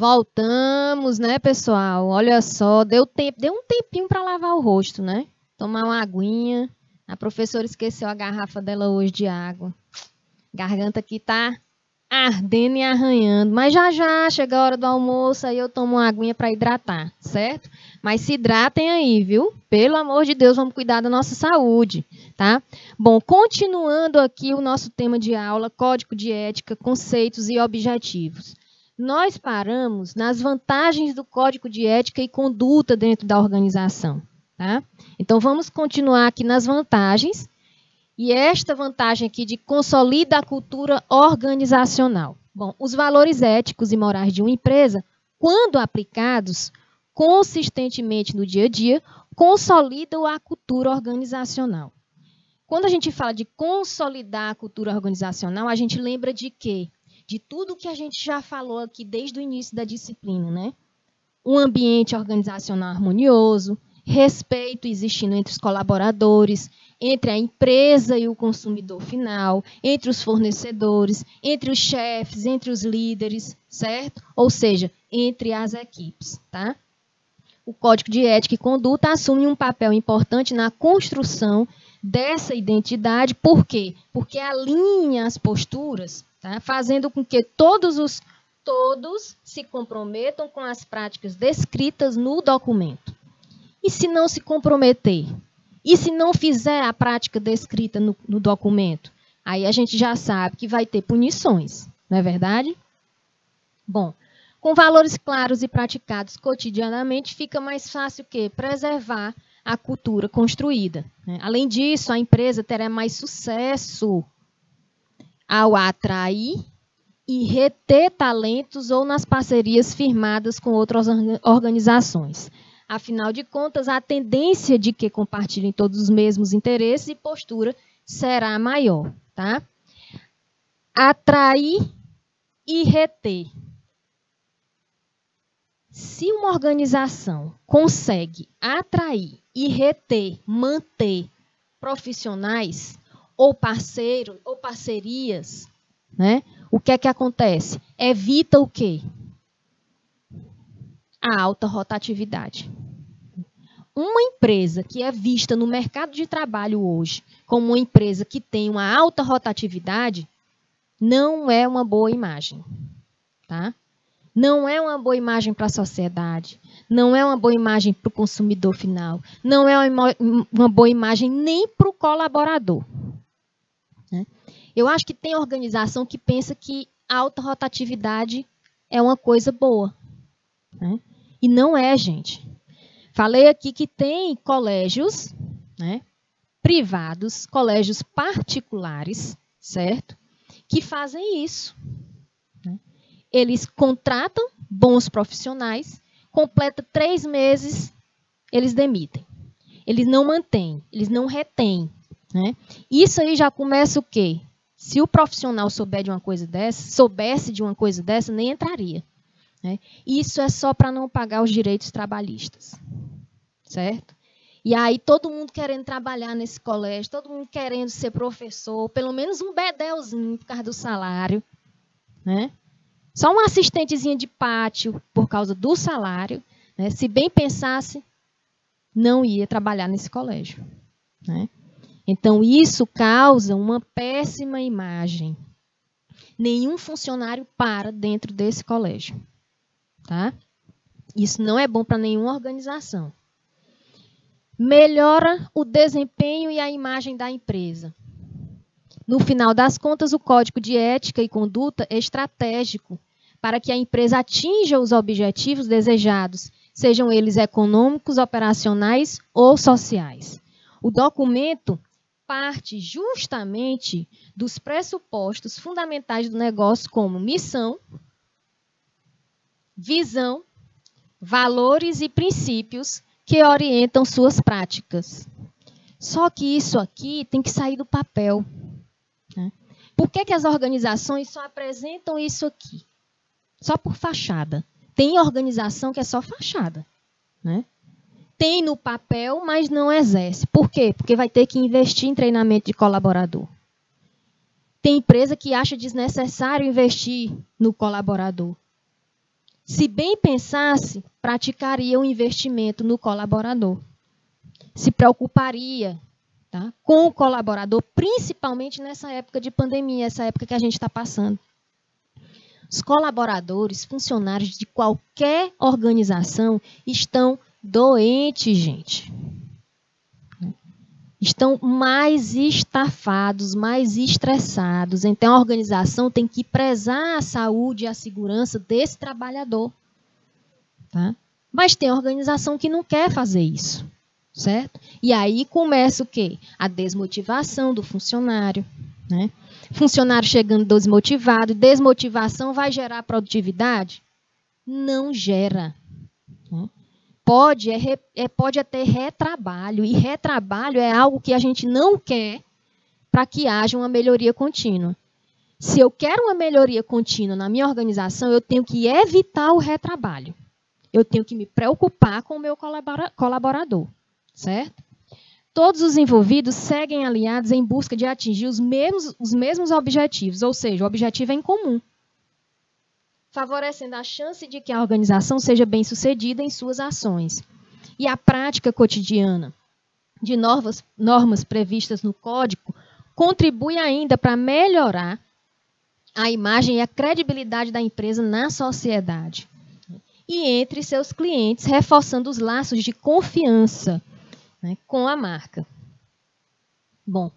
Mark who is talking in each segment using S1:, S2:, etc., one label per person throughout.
S1: Voltamos, né, pessoal? Olha só, deu um tempinho para lavar o rosto, né? Tomar uma aguinha. A professora esqueceu a garrafa dela hoje de água. Garganta aqui tá ardendo e arranhando. Mas já chega a hora do almoço, aí eu tomo uma aguinha para hidratar, certo? Mas se hidratem aí, viu? Pelo amor de Deus, vamos cuidar da nossa saúde, tá? Bom, continuando aqui o nosso tema de aula, Código de Ética, conceitos e objetivos. Nós paramos nas vantagens do Código de Ética e Conduta dentro da organização, tá? Então, vamos continuar aqui nas vantagens. E esta vantagem aqui de consolida a cultura organizacional. Bom, os valores éticos e morais de uma empresa, quando aplicados consistentemente no dia a dia, consolidam a cultura organizacional. Quando a gente fala de consolidar a cultura organizacional, a gente lembra de quê? De tudo que a gente já falou aqui desde o início da disciplina, né? Um ambiente organizacional harmonioso, respeito existindo entre os colaboradores, entre a empresa e o consumidor final, entre os fornecedores, entre os chefes, entre os líderes, certo? Ou seja, entre as equipes, tá? O Código de Ética e Conduta assume um papel importante na construção dessa identidade. Por quê? Porque alinha as posturas, tá? Fazendo com que todos se comprometam com as práticas descritas no documento. E se não se comprometer? E se não fizer a prática descrita no documento? Aí a gente já sabe que vai ter punições, não é verdade? Bom, com valores claros e praticados cotidianamente, fica mais fácil o quê? Preservar a cultura construída, né? Além disso, a empresa terá mais sucesso ao atrair e reter talentos ou nas parcerias firmadas com outras organizações. Afinal de contas, a tendência de que compartilhem todos os mesmos interesses e postura será maior, tá? Atrair e reter. Se uma organização consegue atrair e reter, manter profissionais ou parceiros ou parcerias, né? O que é que acontece? Evita o quê? A alta rotatividade. Uma empresa que é vista no mercado de trabalho hoje como uma empresa que tem uma alta rotatividade, não é uma boa imagem, tá? Não é uma boa imagem para a sociedade, não é uma boa imagem para o consumidor final, não é uma boa imagem nem para o colaborador, né? Eu acho que tem organização que pensa que a alta rotatividade é uma coisa boa, né? E não é, gente. Falei aqui que tem colégios, né, privados, colégios particulares, certo? Que fazem isso, né? Eles contratam bons profissionais, completa 3 meses, eles demitem. Eles não mantêm, eles não retêm, né? Isso aí já começa o quê? Se o profissional soubesse de uma coisa dessa, nem entraria, né? Isso é só para não pagar os direitos trabalhistas, certo? E aí todo mundo querendo trabalhar nesse colégio, todo mundo querendo ser professor, pelo menos um bedelzinho por causa do salário, né? Só uma assistentezinha de pátio por causa do salário, né? Se bem pensasse, não ia trabalhar nesse colégio, né? Então isso causa uma péssima imagem. Nenhum funcionário para dentro desse colégio, tá? Isso não é bom para nenhuma organização. Melhora o desempenho e a imagem da empresa. No final das contas, o Código de Ética e Conduta é estratégico para que a empresa atinja os objetivos desejados, sejam eles econômicos, operacionais ou sociais. O documento parte justamente dos pressupostos fundamentais do negócio, como missão, visão, valores e princípios que orientam suas práticas. Só que isso aqui tem que sair do papel, né? Por que as organizações só apresentam isso aqui? Só por fachada. Tem organização que é só fachada, né? Tem no papel, mas não exerce. Por quê? Porque vai ter que investir em treinamento de colaborador. Tem empresa que acha desnecessário investir no colaborador. Se bem pensasse, praticaria o investimento no colaborador. Se preocuparia, tá, com o colaborador, principalmente nessa época de pandemia, essa época que a gente está passando. Os colaboradores, funcionários de qualquer organização estão doentes, gente. Estão mais estafados, mais estressados. Então, a organização tem que prezar a saúde e a segurança desse trabalhador. Tá? Mas tem organização que não quer fazer isso. Certo? E aí começa o quê? A desmotivação do funcionário. Né? Funcionário chegando desmotivado. Desmotivação vai gerar produtividade? Não gera. Né? Pode até retrabalho. E retrabalho é algo que a gente não quer para que haja uma melhoria contínua. Se eu quero uma melhoria contínua na minha organização, eu tenho que evitar o retrabalho. Eu tenho que me preocupar com o meu colaborador. Certo? Todos os envolvidos seguem aliados em busca de atingir os mesmos objetivos, ou seja, o objetivo é em comum, favorecendo a chance de que a organização seja bem-sucedida em suas ações. E a prática cotidiana de normas previstas no Código contribui ainda para melhorar a imagem e a credibilidade da empresa na sociedade e entre seus clientes, reforçando os laços de confiança, né, com a marca. Bom,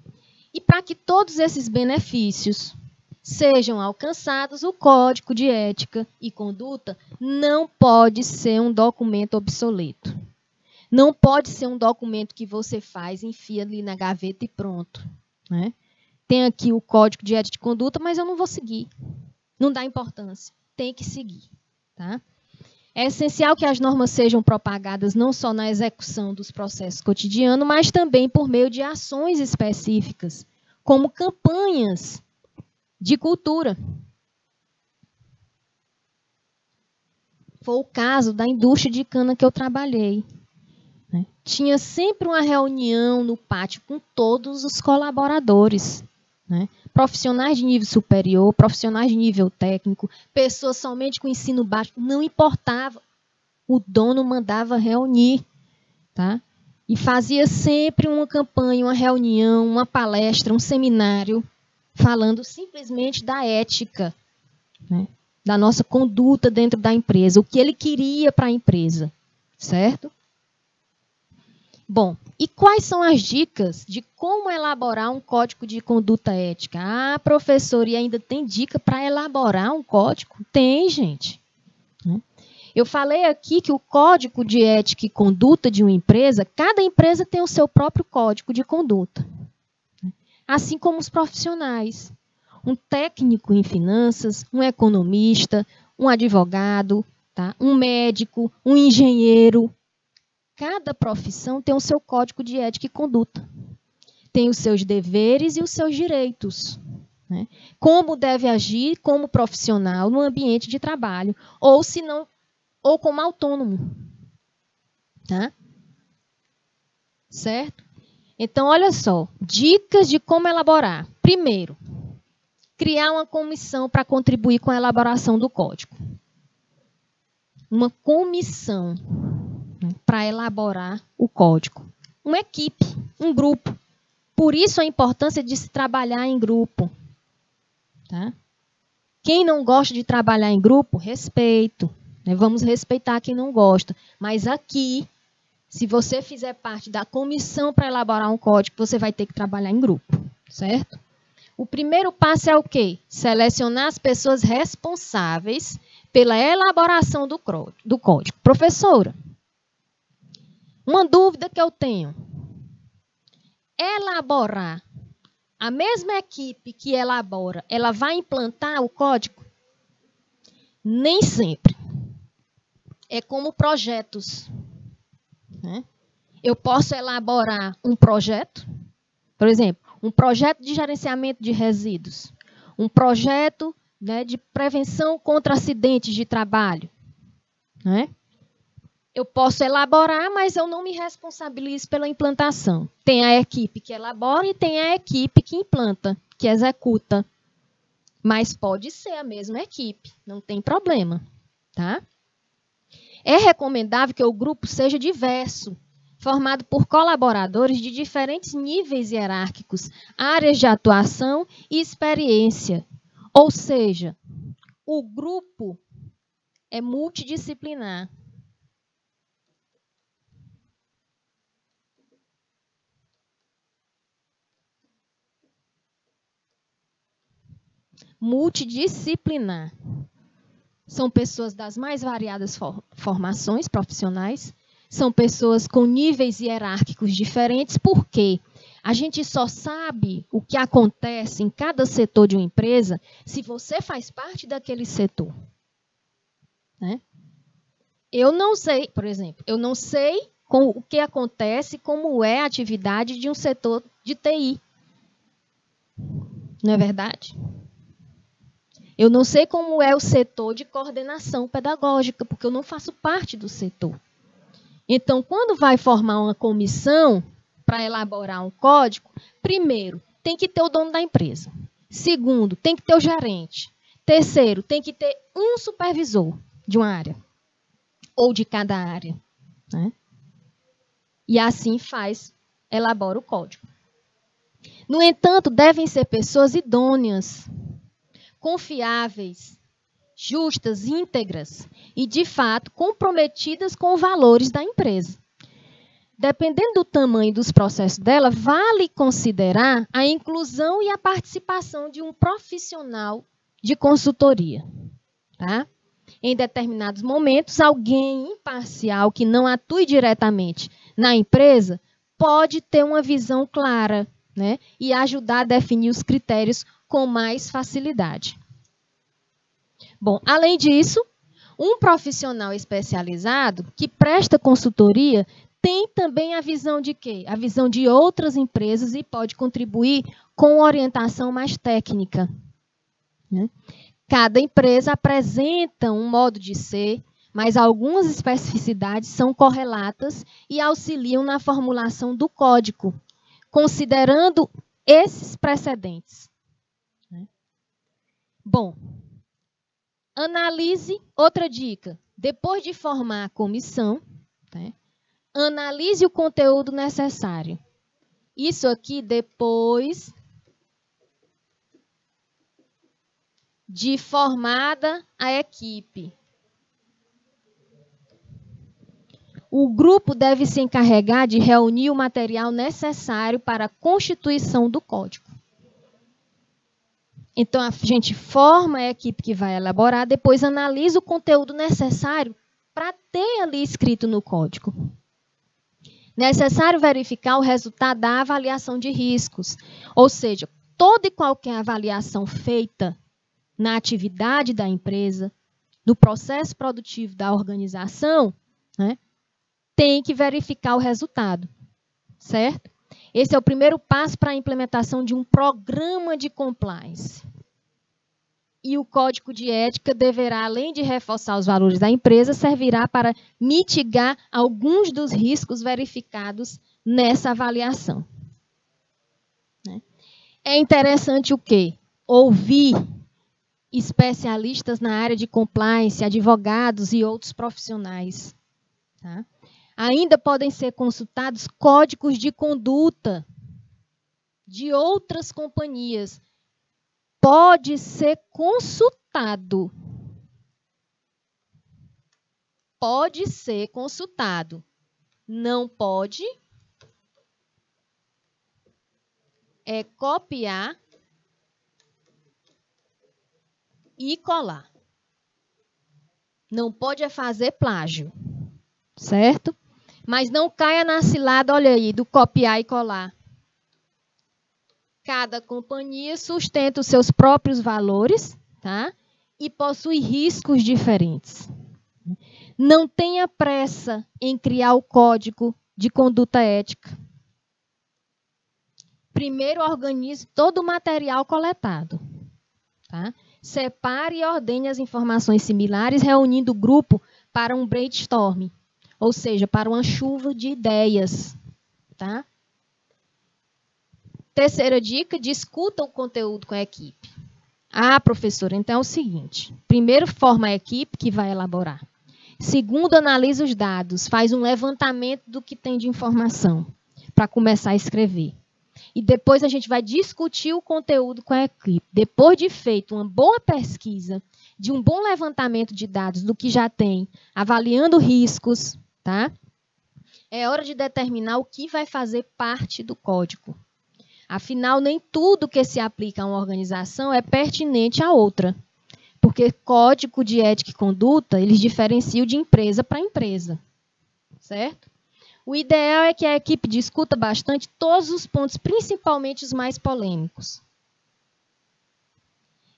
S1: e para que todos esses benefícios sejam alcançados, o Código de Ética e Conduta não pode ser um documento obsoleto. Não pode ser um documento que você faz, enfia ali na gaveta e pronto. Né? Tem aqui o Código de Ética e Conduta, mas eu não vou seguir. Não dá importância. Tem que seguir. Tá? É essencial que as normas sejam propagadas não só na execução dos processos cotidianos, mas também por meio de ações específicas, como campanhas de cultura. Foi o caso da indústria de cana que eu trabalhei. Né? Tinha sempre uma reunião no pátio com todos os colaboradores. Né? Profissionais de nível superior, profissionais de nível técnico, pessoas somente com ensino básico, não importava. O dono mandava reunir, tá? E fazia sempre uma campanha, uma reunião, uma palestra, um seminário, falando simplesmente da ética, né? Da nossa conduta dentro da empresa, o que ele queria para a empresa, certo? Bom, e quais são as dicas de como elaborar um código de conduta ética? Ah, professor, e ainda tem dica para elaborar um código? Tem, gente. Eu falei aqui que o código de ética e conduta de uma empresa, cada empresa tem o seu próprio código de conduta. Assim como os profissionais. Um técnico em finanças, um economista, um advogado, tá? Um médico, um engenheiro. Cada profissão tem o seu código de ética e conduta. Tem os seus deveres e os seus direitos. Né? Como deve agir como profissional no ambiente de trabalho, ou se não, ou como autônomo. Tá? Certo? Então, olha só, dicas de como elaborar. Primeiro, criar uma comissão para contribuir com a elaboração do código. Uma comissão para elaborar o código. Uma equipe, um grupo. Por isso a importância de se trabalhar em grupo. Tá? Quem não gosta de trabalhar em grupo, respeito. Né? Vamos respeitar quem não gosta. Mas aqui, se você fizer parte da comissão para elaborar um código, você vai ter que trabalhar em grupo. Certo? O primeiro passo é o quê? Selecionar as pessoas responsáveis pela elaboração do código. Professora, uma dúvida que eu tenho. Elaborar. A mesma equipe que elabora, ela vai implantar o código? Nem sempre. É como projetos. Né? Eu posso elaborar um projeto, por exemplo, um projeto de gerenciamento de resíduos, um projeto, né, de prevenção contra acidentes de trabalho. Né? Eu posso elaborar, mas eu não me responsabilizo pela implantação. Tem a equipe que elabora e tem a equipe que implanta, que executa. Mas pode ser a mesma equipe, não tem problema. Tá? É recomendável que o grupo seja diverso, formado por colaboradores de diferentes níveis hierárquicos, áreas de atuação e experiência. Ou seja, o grupo é multidisciplinar. Multidisciplinar. São pessoas das mais variadas formações profissionais, são pessoas com níveis hierárquicos diferentes, porque a gente só sabe o que acontece em cada setor de uma empresa se você faz parte daquele setor. Né? Eu não sei, por exemplo, eu não sei o que acontece, como é a atividade de um setor de TI. Não é verdade? Eu não sei como é o setor de coordenação pedagógica, porque eu não faço parte do setor. Então, quando vai formar uma comissão para elaborar um código, primeiro, tem que ter o dono da empresa. Segundo, tem que ter o gerente. Terceiro, tem que ter um supervisor de uma área, ou de cada área. Né? E assim elabora o código. No entanto, devem ser pessoas idôneas, confiáveis, justas, íntegras e, de fato, comprometidas com os valores da empresa. Dependendo do tamanho dos processos dela, vale considerar a inclusão e a participação de um profissional de consultoria. Tá? Em determinados momentos, alguém imparcial que não atue diretamente na empresa pode ter uma visão clara, né, e ajudar a definir os critérios com mais facilidade. Bom, além disso, um profissional especializado que presta consultoria tem também a visão de quê? A visão de outras empresas e pode contribuir com orientação mais técnica. Né? Cada empresa apresenta um modo de ser, mas algumas especificidades são correlatas e auxiliam na formulação do código, considerando esses precedentes. Bom, analise, outra dica, depois de formar a comissão, né, analise o conteúdo necessário. Isso aqui depois de formada a equipe. O grupo deve se encarregar de reunir o material necessário para a constituição do código. Então, a gente forma a equipe que vai elaborar, depois analisa o conteúdo necessário para ter ali escrito no código. Necessário verificar o resultado da avaliação de riscos, ou seja, toda e qualquer avaliação feita na atividade da empresa, no processo produtivo da organização, né, tem que verificar o resultado, certo? Esse é o primeiro passo para a implementação de um programa de compliance. E o código de ética deverá, além de reforçar os valores da empresa, servirá para mitigar alguns dos riscos verificados nessa avaliação. É interessante o quê? Ouvir especialistas na área de compliance, advogados e outros profissionais. Tá? Ainda podem ser consultados códigos de conduta de outras companhias. Pode ser consultado. Pode ser consultado. Não pode copiar e colar. Não pode fazer plágio, certo? Mas não caia na cilada, olha aí, do copiar e colar. Cada companhia sustenta os seus próprios valores, tá? E possui riscos diferentes. Não tenha pressa em criar o código de conduta ética. Primeiro, organize todo o material coletado. Tá? Separe e ordene as informações similares, reunindo o grupo para um brainstorming. Ou seja, para uma chuva de ideias. Tá? Terceira dica, discuta o conteúdo com a equipe. Ah, professora, então é o seguinte. Primeiro, forma a equipe que vai elaborar. Segundo, analisa os dados, faz um levantamento do que tem de informação para começar a escrever. E depois a gente vai discutir o conteúdo com a equipe. Depois de feito uma boa pesquisa, de um bom levantamento de dados do que já tem, avaliando riscos, tá? É hora de determinar o que vai fazer parte do código. Afinal, nem tudo que se aplica a uma organização é pertinente a outra. Porque código de ética e conduta, eles diferenciam de empresa para empresa. Certo? O ideal é que a equipe discuta bastante todos os pontos, principalmente os mais polêmicos.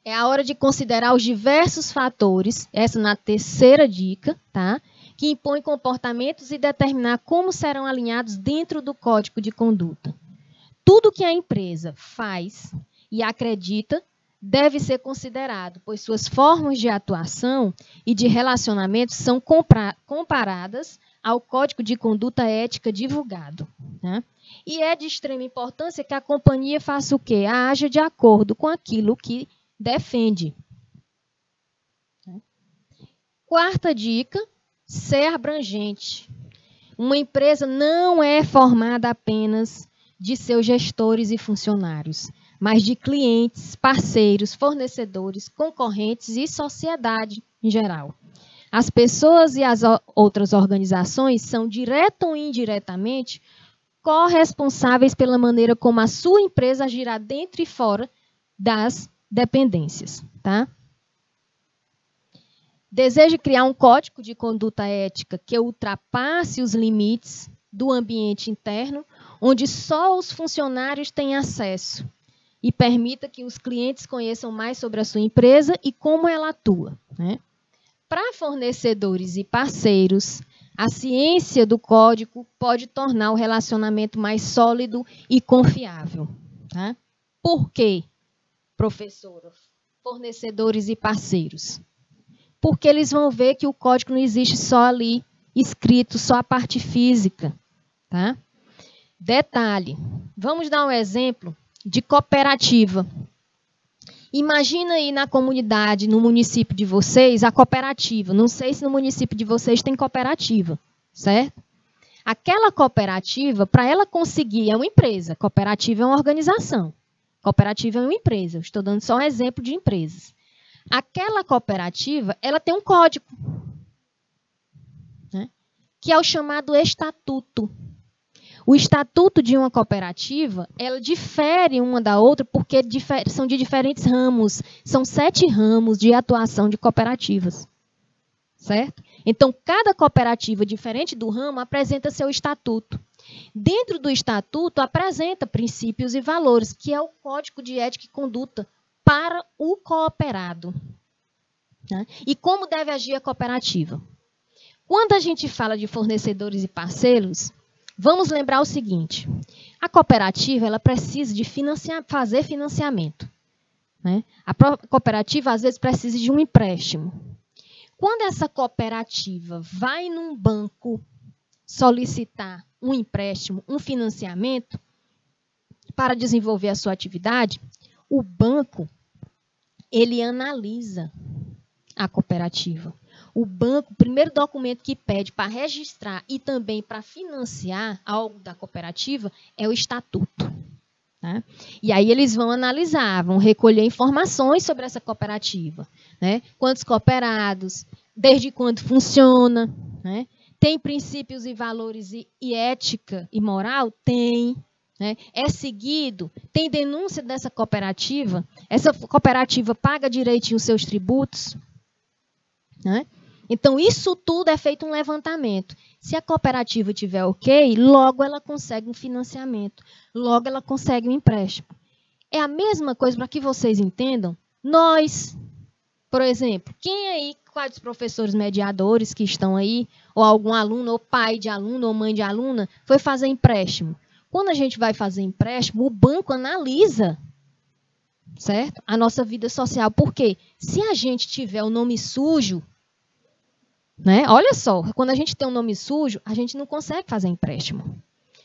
S1: É a hora de considerar os diversos fatores, essa na terceira dica, tá? Que impõem comportamentos e determinar como serão alinhados dentro do código de conduta. Tudo que a empresa faz e acredita deve ser considerado, pois suas formas de atuação e de relacionamento são comparadas ao Código de Conduta Ética divulgado. Né? E é de extrema importância que a companhia faça o quê? Haja de acordo com aquilo que defende. Quarta dica, ser abrangente. Uma empresa não é formada apenas de seus gestores e funcionários, mas de clientes, parceiros, fornecedores, concorrentes e sociedade em geral. As pessoas e as outras organizações são, direta ou indiretamente, corresponsáveis pela maneira como a sua empresa agirá dentro e fora das dependências. Tá? Deseja criar um código de conduta ética que ultrapasse os limites do ambiente interno, onde só os funcionários têm acesso e permita que os clientes conheçam mais sobre a sua empresa e como ela atua. Né? Para fornecedores e parceiros, a ciência do código pode tornar o relacionamento mais sólido e confiável. Tá? Por quê, professora? Fornecedores e parceiros. Porque eles vão ver que o código não existe só ali, escrito, só a parte física. Tá? Detalhe, vamos dar um exemplo de cooperativa. Imagina aí na comunidade, no município de vocês, a cooperativa. Não sei se no município de vocês tem cooperativa, certo? Aquela cooperativa, para ela conseguir, é uma empresa. Cooperativa é uma organização. Cooperativa é uma empresa. Eu estou dando só um exemplo de empresas. Aquela cooperativa, ela tem um código, né? Que é o chamado estatuto. O estatuto de uma cooperativa, ela difere uma da outra porque são de diferentes ramos. São 7 ramos de atuação de cooperativas. Certo? Então, cada cooperativa diferente do ramo apresenta seu estatuto. Dentro do estatuto, apresenta princípios e valores, que é o Código de Ética e Conduta para o cooperado. Né? E como deve agir a cooperativa? Quando a gente fala de fornecedores e parceiros, vamos lembrar o seguinte, a cooperativa ela precisa de fazer financiamento. Né? A cooperativa, às vezes, precisa de um empréstimo. Quando essa cooperativa vai num banco solicitar um empréstimo, um financiamento, para desenvolver a sua atividade, o banco ele analisa a cooperativa. O banco, o primeiro documento que pede para registrar e também para financiar algo da cooperativa é o estatuto. Tá? E aí eles vão analisar, vão recolher informações sobre essa cooperativa. Né? Quantos cooperados, desde quando funciona, né? Tem princípios e valores e ética e moral? Tem. Né? É seguido? Tem denúncia dessa cooperativa? Essa cooperativa paga direitinho os seus tributos? Né? Então, isso tudo é feito um levantamento. Se a cooperativa tiver ok, logo ela consegue um financiamento. Logo ela consegue um empréstimo. É a mesma coisa, para que vocês entendam, nós, por exemplo, quem aí, quais os professores mediadores que estão aí, ou algum aluno, ou pai de aluno, ou mãe de aluna, foi fazer empréstimo. Quando a gente vai fazer empréstimo, o banco analisa, certo? A nossa vida social. Por quê? Se a gente tiver o nome sujo, né? Olha só, quando a gente tem um nome sujo, a gente não consegue fazer empréstimo.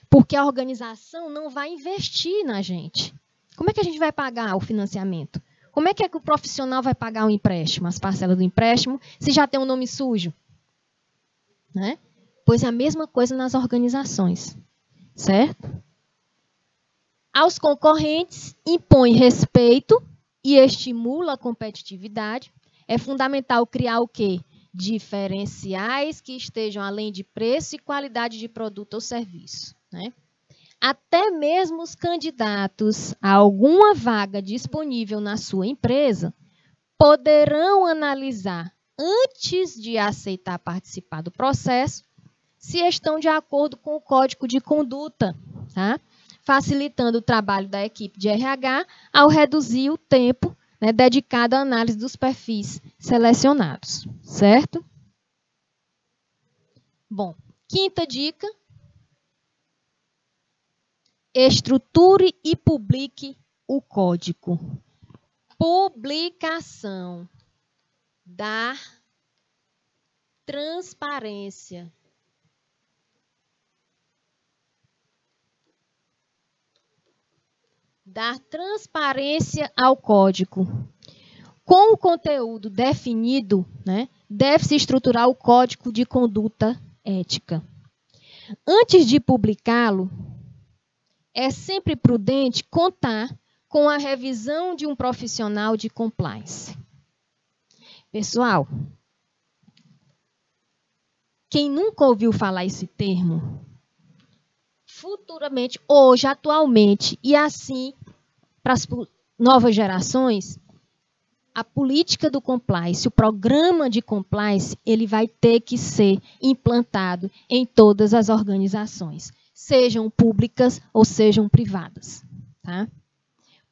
S1: Porque a organização não vai investir na gente. Como é que a gente vai pagar o financiamento? Como é que o profissional vai pagar o empréstimo, as parcelas do empréstimo, se já tem um nome sujo? né? Pois é a mesma coisa nas organizações, certo? Aos concorrentes, impõe respeito e estimula a competitividade. É fundamental criar o quê? Diferenciais que estejam além de preço e qualidade de produto ou serviço, né? Até mesmo os candidatos a alguma vaga disponível na sua empresa poderão analisar, antes de aceitar participar do processo, se estão de acordo com o código de conduta, tá? Facilitando o trabalho da equipe de RH ao reduzir o tempo, né, dedicado à análise dos perfis selecionados, certo? Bom, quinta dica: estruture e publique o código. Publicação dá transparência. Dar transparência ao código. Com o conteúdo definido, né, deve-se estruturar o código de conduta ética. Antes de publicá-lo, é sempre prudente contar com a revisão de um profissional de compliance. Pessoal, quem nunca ouviu falar esse termo, futuramente, hoje, atualmente, e assim, para as novas gerações, a política do compliance, o programa de compliance, ele vai ter que ser implantado em todas as organizações, sejam públicas ou sejam privadas. Tá?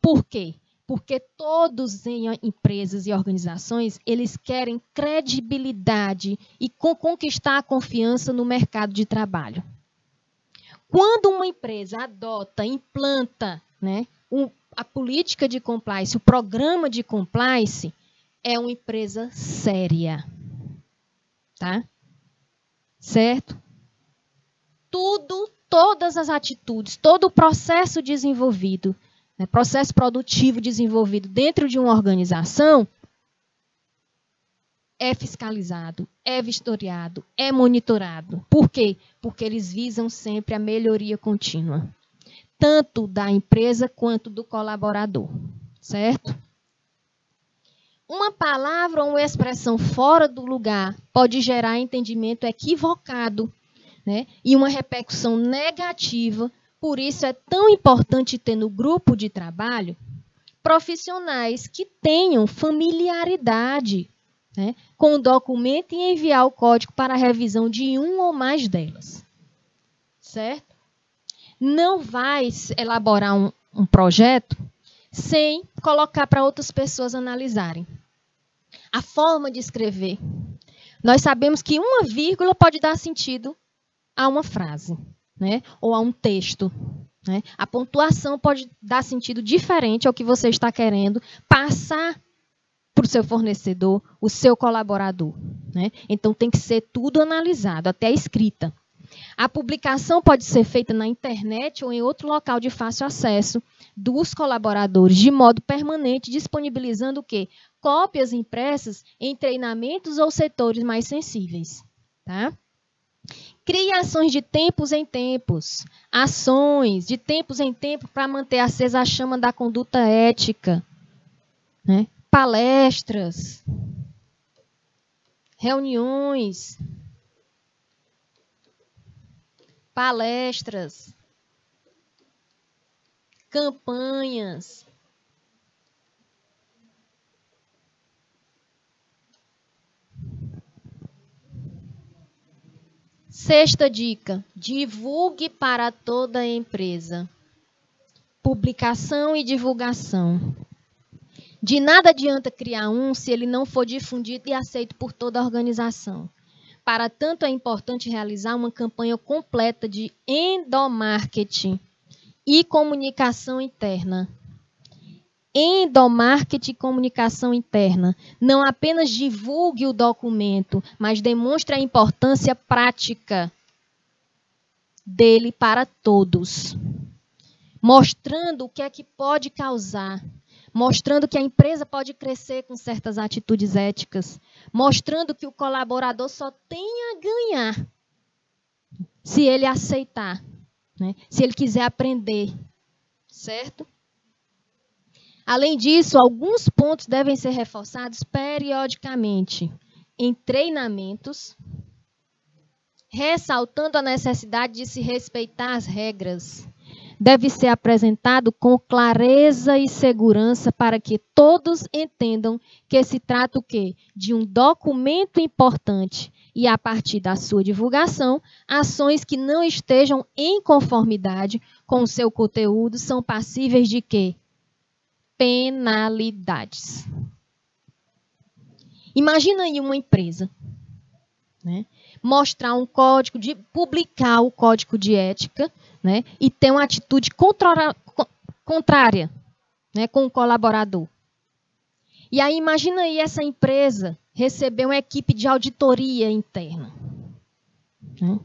S1: Por quê? Porque todos em empresas e organizações, eles querem credibilidade e conquistar a confiança no mercado de trabalho. Quando uma empresa adota, implanta, né, a política de compliance, o programa de compliance, é uma empresa séria. Tá? Certo? Todas as atitudes, todo o processo desenvolvido, né, processo produtivo desenvolvido dentro de uma organização, é fiscalizado, é vistoriado, é monitorado. Por quê? Porque eles visam sempre a melhoria contínua, tanto da empresa quanto do colaborador, certo? Uma palavra ou uma expressão fora do lugar pode gerar entendimento equivocado, né, e uma repercussão negativa. Por isso é tão importante ter no grupo de trabalho profissionais que tenham familiaridade, né, com o documento e enviar o código para a revisão de um ou mais delas. Certo? Não vai elaborar um projeto sem colocar para outras pessoas analisarem. A forma de escrever. Nós sabemos que uma vírgula pode dar sentido a uma frase, né, ou a um texto. Né? A pontuação pode dar sentido diferente ao que você está querendo passar para o seu fornecedor, o seu colaborador. Né? Então, tem que ser tudo analisado, até a escrita. A publicação pode ser feita na internet ou em outro local de fácil acesso dos colaboradores, de modo permanente, disponibilizando o quê? Cópias impressas em treinamentos ou setores mais sensíveis. Tá? Crie ações de tempos em tempos. Ações de tempos em tempos para manter acesa a chama da conduta ética. Né? Palestras, reuniões, campanhas. Sexta dica: divulgue para toda a empresa. Publicação e divulgação. De nada adianta criar se ele não for difundido e aceito por toda a organização. Para tanto, é importante realizar uma campanha completa de endomarketing e comunicação interna. Endomarketing e comunicação interna. Não apenas divulgue o documento, mas demonstre a importância prática dele para todos. Mostrando o que é que pode causar. mostrando que a empresa pode crescer com certas atitudes éticas, mostrando que o colaborador só tem a ganhar se ele aceitar, né? Se ele quiser aprender, certo? Além disso, alguns pontos devem ser reforçados periodicamente em treinamentos, ressaltando a necessidade de se respeitar as regras. Deve ser apresentado com clareza e segurança para que todos entendam que se trata o quê? De um documento importante e, a partir da sua divulgação, ações que não estejam em conformidade com o seu conteúdo são passíveis de quê? Penalidades. Imagina aí uma empresa, né? Mostrar um código, publicar o código de ética, né? E ter uma atitude contrária, né? Com o colaborador. E aí imagina aí essa empresa receber uma equipe de auditoria interna, né?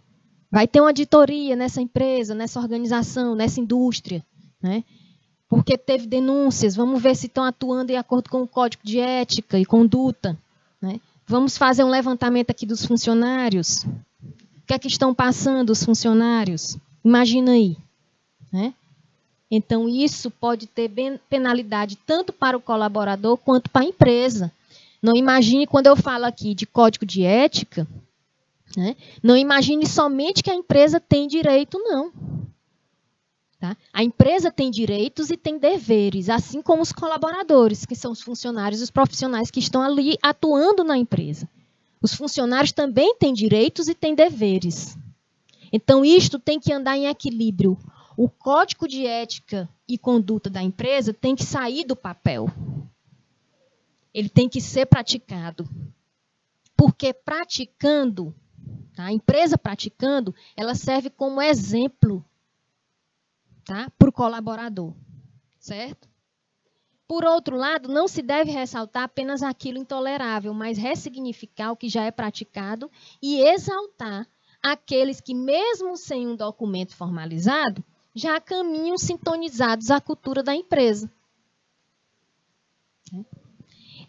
S1: Vai ter uma auditoria nessa empresa, nessa organização, nessa indústria, né? Porque teve denúncias, vamos ver se estão atuando em acordo com o código de ética e conduta, né? Vamos fazer um levantamento aqui dos funcionários. O que é que estão passando os funcionários? Imagina aí, né? Então, isso pode ter penalidade tanto para o colaborador quanto para a empresa. Não imagine, quando eu falo aqui de código de ética, né? Não imagine somente que a empresa tem direito, não. Tá? A empresa tem direitos e tem deveres, assim como os colaboradores, que são os funcionários e os profissionais que estão ali atuando na empresa. Os funcionários também têm direitos e têm deveres. Então, isto tem que andar em equilíbrio. O código de ética e conduta da empresa tem que sair do papel. Ele tem que ser praticado. Porque praticando, tá? A empresa praticando, ela serve como exemplo, tá? Para o colaborador, certo? Por outro lado, não se deve ressaltar apenas aquilo intolerável, mas ressignificar o que já é praticado e exaltar aqueles que, mesmo sem um documento formalizado, já caminham sintonizados à cultura da empresa.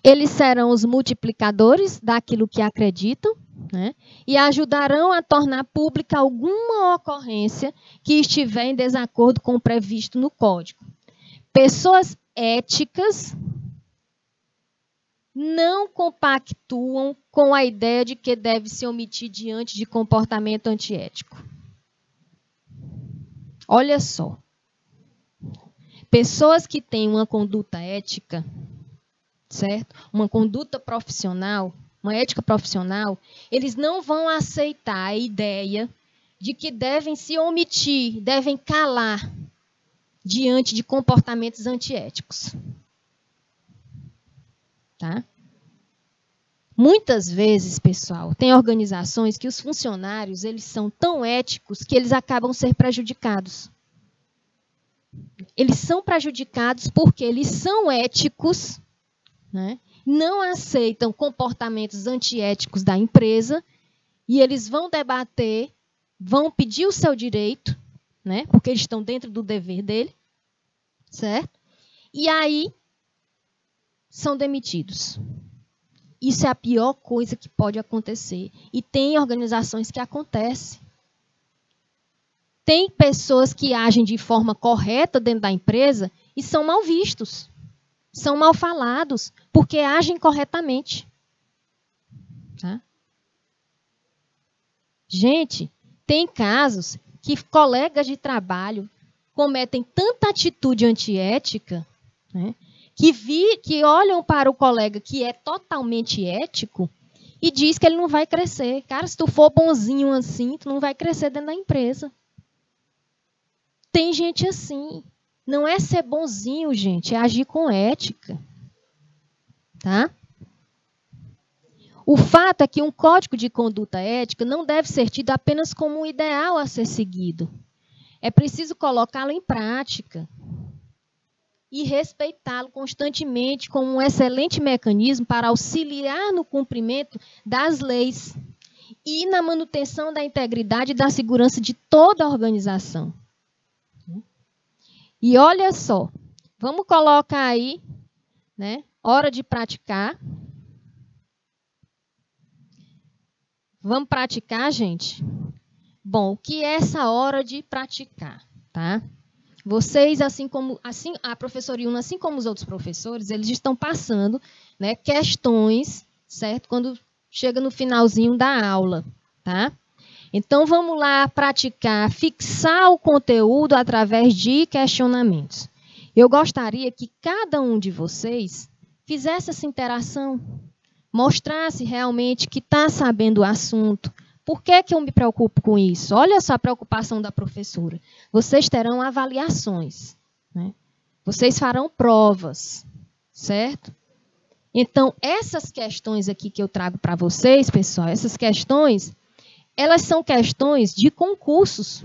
S1: Eles serão os multiplicadores daquilo que acreditam, né? E ajudarão a tornar pública alguma ocorrência que estiver em desacordo com o previsto no código. Pessoas éticas não compactuam com a ideia de que deve se omitir diante de comportamento antiético. Olha só. Pessoas que têm uma conduta ética, certo? Uma conduta profissional, uma ética profissional, eles não vão aceitar a ideia de que devem se omitir, devem calar diante de comportamentos antiéticos. Tá? Muitas vezes, pessoal, tem organizações que os funcionários eles são tão éticos que eles acabam ser prejudicados. Eles são prejudicados porque eles são éticos, né? Não aceitam comportamentos antiéticos da empresa e eles vão debater, vão pedir o seu direito, né? Porque eles estão dentro do dever dele, certo? E aí são demitidos. Isso é a pior coisa que pode acontecer. E tem organizações que acontece. Tem pessoas que agem de forma correta dentro da empresa e são mal vistos. São mal falados, porque agem corretamente. Tá? Gente, tem casos que colegas de trabalho cometem tanta atitude antiética, né, que olham para o colega que é totalmente ético e diz que ele não vai crescer. Cara, se tu for bonzinho assim, tu não vai crescer dentro da empresa. Tem gente assim. Não é ser bonzinho, gente, é agir com ética. Tá? O fato é que um código de conduta ética não deve ser tido apenas como um ideal a ser seguido. É preciso colocá-lo em prática e respeitá-lo constantemente como um excelente mecanismo para auxiliar no cumprimento das leis e na manutenção da integridade e da segurança de toda a organização. E olha só, vamos colocar aí né? Hora de praticar. Vamos praticar, gente? Bom, o que é essa hora de praticar, tá? Vocês, assim a professora Yuna, assim como os outros professores, eles estão passando, né, questões, certo? Quando chega no finalzinho da aula, tá? Então, vamos lá praticar, fixar o conteúdo através de questionamentos. Eu gostaria que cada um de vocês fizesse essa interação, mostrasse realmente que está sabendo o assunto. Por que eu me preocupo com isso? Olha só a preocupação da professora. Vocês terão avaliações, né? Vocês farão provas, certo? Então, essas questões aqui que eu trago para vocês, pessoal, essas questões, elas são questões de concursos.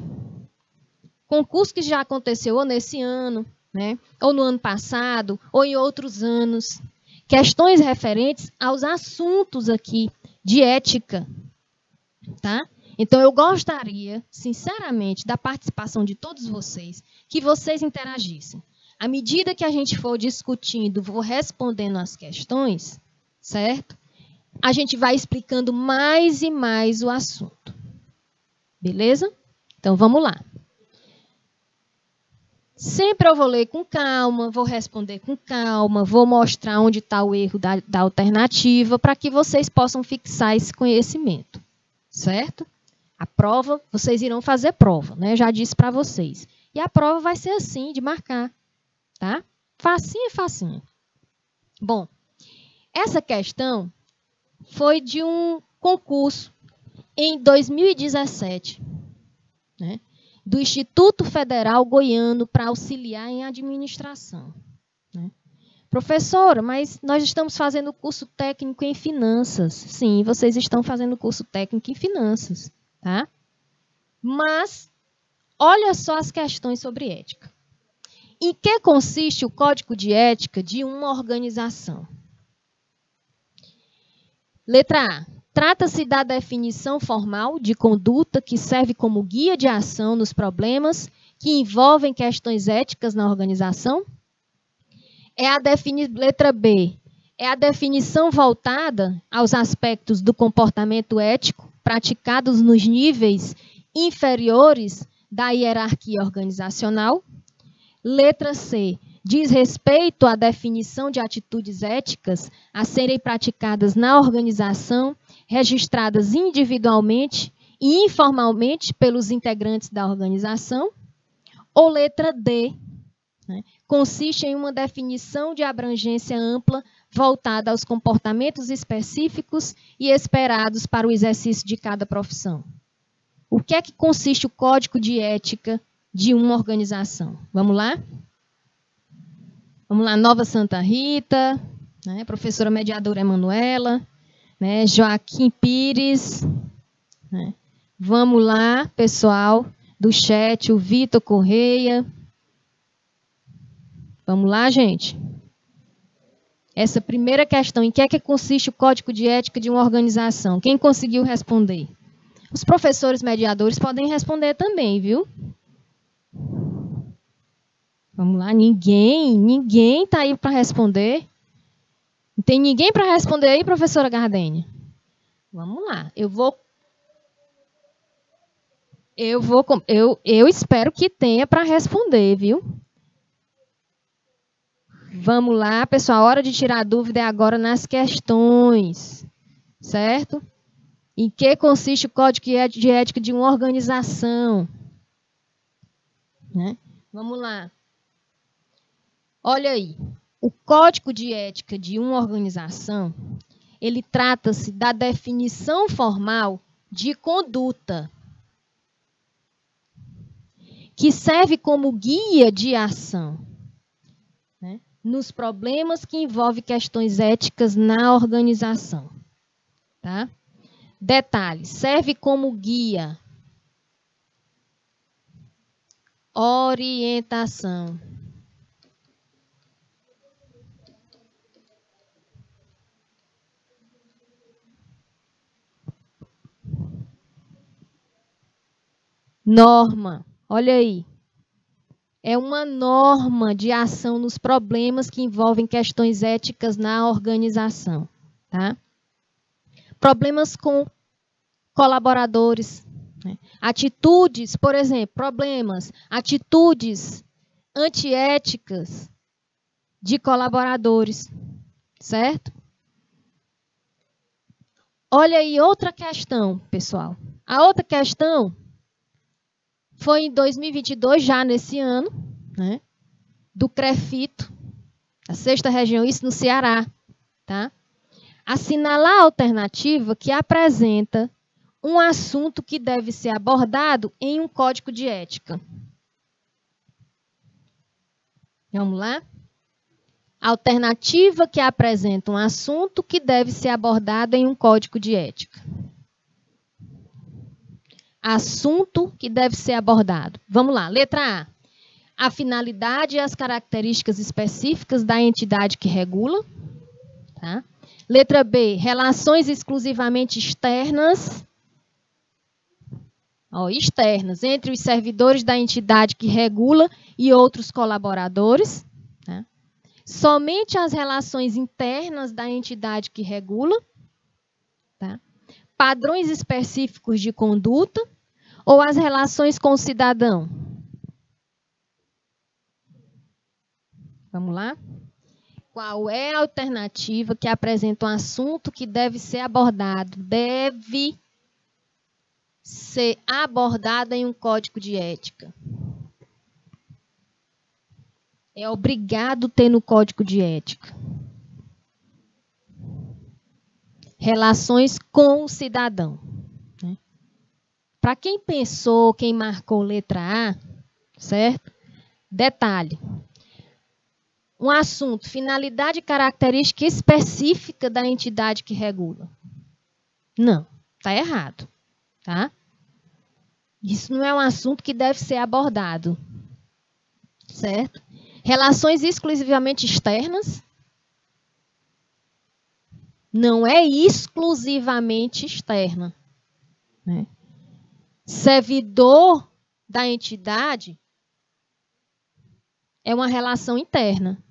S1: Concurso que já aconteceu ou nesse ano, né? Ou no ano passado, ou em outros anos. Questões referentes aos assuntos aqui de ética, tá? Então, eu gostaria, sinceramente, da participação de todos vocês, que vocês interagissem. À medida que a gente for discutindo, vou respondendo as questões, certo? A gente vai explicando mais e mais o assunto. Beleza? Então, vamos lá. Sempre eu vou ler com calma, vou responder com calma, vou mostrar onde está o erro da alternativa, para que vocês possam fixar esse conhecimento, certo? A prova, vocês irão fazer prova, né? Já disse para vocês. E a prova vai ser assim, de marcar, tá? Facinho, facinho. Bom, essa questão foi de um concurso em 2017, né? Do Instituto Federal Goiano para auxiliar em administração, né? Professora, mas nós estamos fazendo curso técnico em finanças. Sim, vocês estão fazendo curso técnico em finanças, tá? Mas, olha só as questões sobre ética. Em que consiste o código de ética de uma organização? Letra A. Trata-se da definição formal de conduta que serve como guia de ação nos problemas que envolvem questões éticas na organização? Letra B. É a definição voltada aos aspectos do comportamento ético praticados nos níveis inferiores da hierarquia organizacional? Letra C. Diz respeito à definição de atitudes éticas a serem praticadas na organização, registradas individualmente e informalmente pelos integrantes da organização? Ou letra D, né, consiste em uma definição de abrangência ampla voltada aos comportamentos específicos e esperados para o exercício de cada profissão? O que é que consiste o código de ética de uma organização? Vamos lá? Vamos lá, Nova Santa Rita, né, professora mediadora Emanuela, né, Joaquim Pires, né. Vamos lá, pessoal do chat, o Vitor Correia. Vamos lá, gente? Essa primeira questão, em que é que consiste o código de ética de uma organização? Quem conseguiu responder? Os professores mediadores podem responder também, viu? Vamos lá, ninguém está aí para responder. Não tem ninguém para responder aí, professora Gardênia? Vamos lá, eu espero que tenha para responder, viu? Vamos lá, pessoal, a hora de tirar dúvida é agora nas questões, certo? Em que consiste o código de ética de uma organização? Né? Vamos lá. Olha aí, o código de ética de uma organização, ele trata-se da definição formal de conduta, que serve como guia de ação, né, nos problemas que envolvem questões éticas na organização. Tá? Detalhe, serve como guia, orientação. Norma, olha aí. é uma norma de ação nos problemas que envolvem questões éticas na organização, tá? Problemas com colaboradores, né? Atitudes, por exemplo, atitudes antiéticas de colaboradores, certo? Olha aí outra questão, pessoal. A outra questão foi em 2022, já nesse ano, né, do CREFITO, a 6ª região, isso no Ceará, tá? Assinalar a alternativa que apresenta um assunto que deve ser abordado em um código de ética. Vamos lá? Alternativa que apresenta um assunto que deve ser abordado em um código de ética. Assunto que deve ser abordado. Vamos lá, letra A. A finalidade e as características específicas da entidade que regula. Tá? Letra B. Relações exclusivamente externas. Externas, entre os servidores da entidade que regula e outros colaboradores. Tá? Somente as relações internas da entidade que regula. Tá? Padrões específicos de conduta ou as relações com o cidadão? Vamos lá? Qual é a alternativa que apresenta um assunto que deve ser abordado? Deve ser abordado em um código de ética. É obrigado ter no código de ética. Relações com o cidadão. Né? Para quem pensou, quem marcou letra A, certo? Detalhe. Um assunto, finalidade e característica específica da entidade que regula. Não, está errado. Tá? Isso não é um assunto que deve ser abordado. Certo? Relações exclusivamente externas. Não é exclusivamente externa. Né? Servidor da entidade é uma relação interna.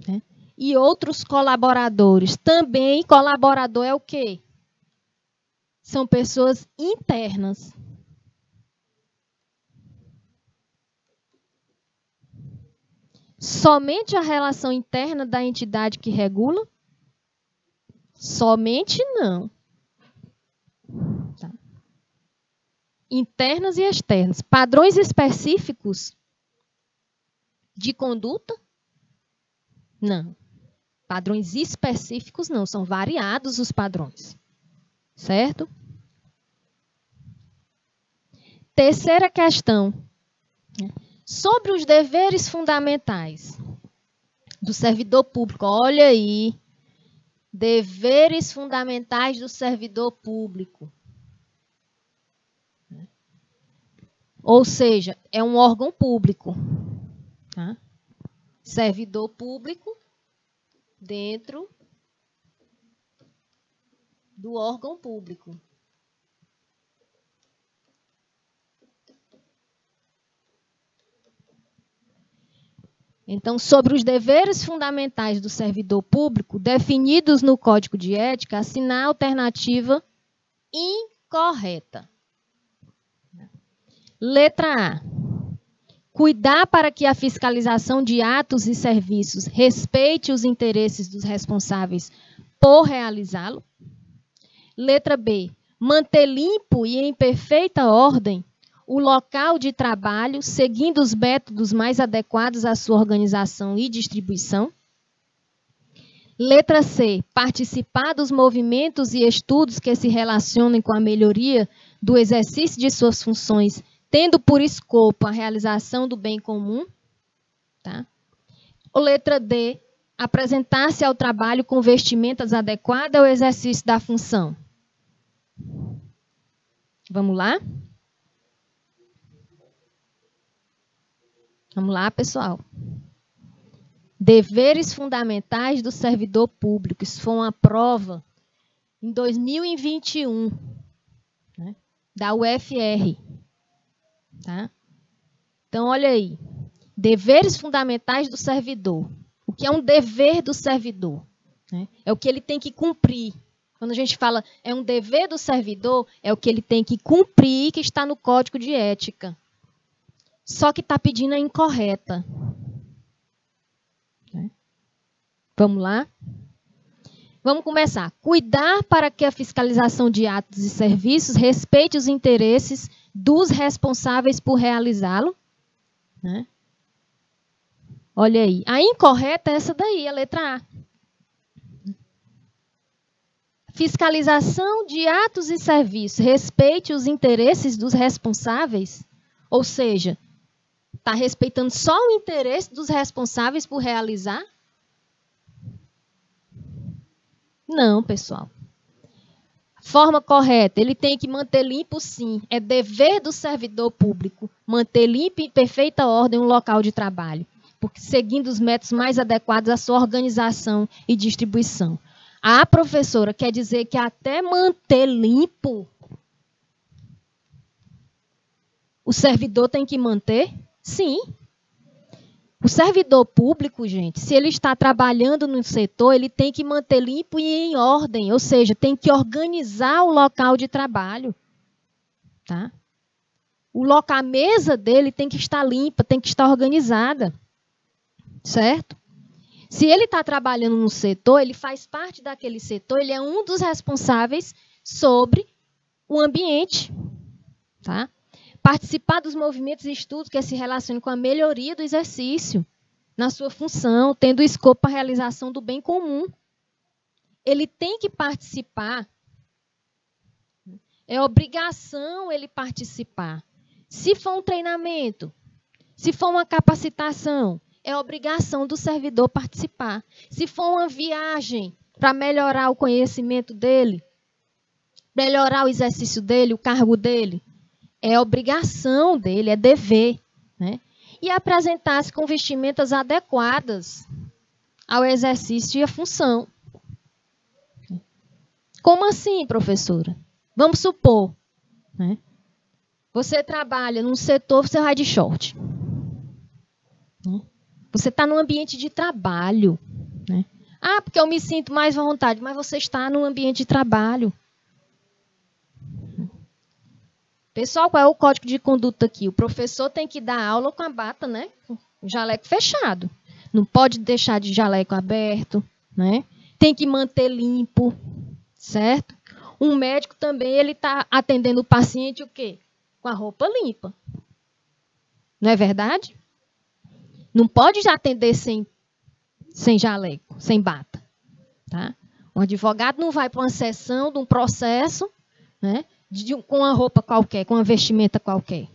S1: Né? E outros colaboradores. Também colaborador é o quê? São pessoas internas. Somente a relação interna da entidade que regula? Somente não. Tá. Internas e externas. Padrões específicos de conduta? Não. Padrões específicos não. São variados os padrões. Certo? Terceira questão. Sobre os deveres fundamentais do servidor público. Olha aí. Deveres fundamentais do servidor público. Ou seja, é um órgão público. Tá? Servidor público dentro do órgão público. Então, sobre os deveres fundamentais do servidor público, definidos no Código de Ética, assinar a alternativa incorreta. Letra A. Cuidar para que a fiscalização de atos e serviços respeite os interesses dos responsáveis por realizá-lo. Letra B. Manter limpo e em perfeita ordem o local de trabalho, seguindo os métodos mais adequados à sua organização e distribuição. Letra C. Participar dos movimentos e estudos que se relacionem com a melhoria do exercício de suas funções, tendo por escopo a realização do bem comum. Tá? Letra D. Apresentar-se ao trabalho com vestimentas adequadas ao exercício da função. Vamos lá? Vamos lá, pessoal. Deveres fundamentais do servidor público. Isso foi uma prova em 2021, né, da UFR. Tá? Então, olha aí. Deveres fundamentais do servidor. O que é um dever do servidor? Né? É o que ele tem que cumprir. Quando a gente fala é um dever do servidor, é o que ele tem que cumprir, que está no Código de Ética. Só que está pedindo a incorreta. Vamos lá? Vamos começar. Cuidar para que a fiscalização de atos e serviços respeite os interesses dos responsáveis por realizá-lo. Né? Olha aí. A incorreta é essa daí, a letra A. Fiscalização de atos e serviços respeite os interesses dos responsáveis. Ou seja, está respeitando só o interesse dos responsáveis por realizar? Não, pessoal. Forma correta, ele tem que manter limpo, sim. É dever do servidor público manter limpo e em perfeita ordem um local de trabalho, porque seguindo os métodos mais adequados à sua organização e distribuição. A professora quer dizer que até manter limpo, o servidor tem que manter? Sim. O servidor público, gente, se ele está trabalhando no setor, ele tem que manter limpo e em ordem, ou seja, tem que organizar o local de trabalho. Tá? A mesa dele tem que estar limpa, tem que estar organizada. Certo? Se ele está trabalhando no setor, ele faz parte daquele setor, ele é um dos responsáveis sobre o ambiente. Tá? Participar dos movimentos e estudos que se relacionam com a melhoria do exercício na sua função, tendo escopo para a realização do bem comum. Ele tem que participar. É obrigação ele participar. Se for um treinamento, se for uma capacitação, é obrigação do servidor participar. Se for uma viagem para melhorar o conhecimento dele, melhorar o exercício dele, o cargo dele, é obrigação dele, é dever. Né? E apresentar-se com vestimentas adequadas ao exercício e à função. Como assim, professora? Vamos supor, né? Você trabalha num setor, você vai de short. Né? Você está num ambiente de trabalho. Né? Ah, porque eu me sinto mais à vontade, mas você está num ambiente de trabalho. Pessoal, qual é o código de conduta aqui? O professor tem que dar aula com a bata, né? Com o jaleco fechado. Não pode deixar de jaleco aberto, né? Tem que manter limpo, certo? Um médico também, ele está atendendo o paciente o quê? Com a roupa limpa. Não é verdade? Não pode atender sem jaleco, sem bata. Tá? Um advogado não vai para uma sessão de um processo, né? Com uma roupa qualquer, com uma vestimenta qualquer.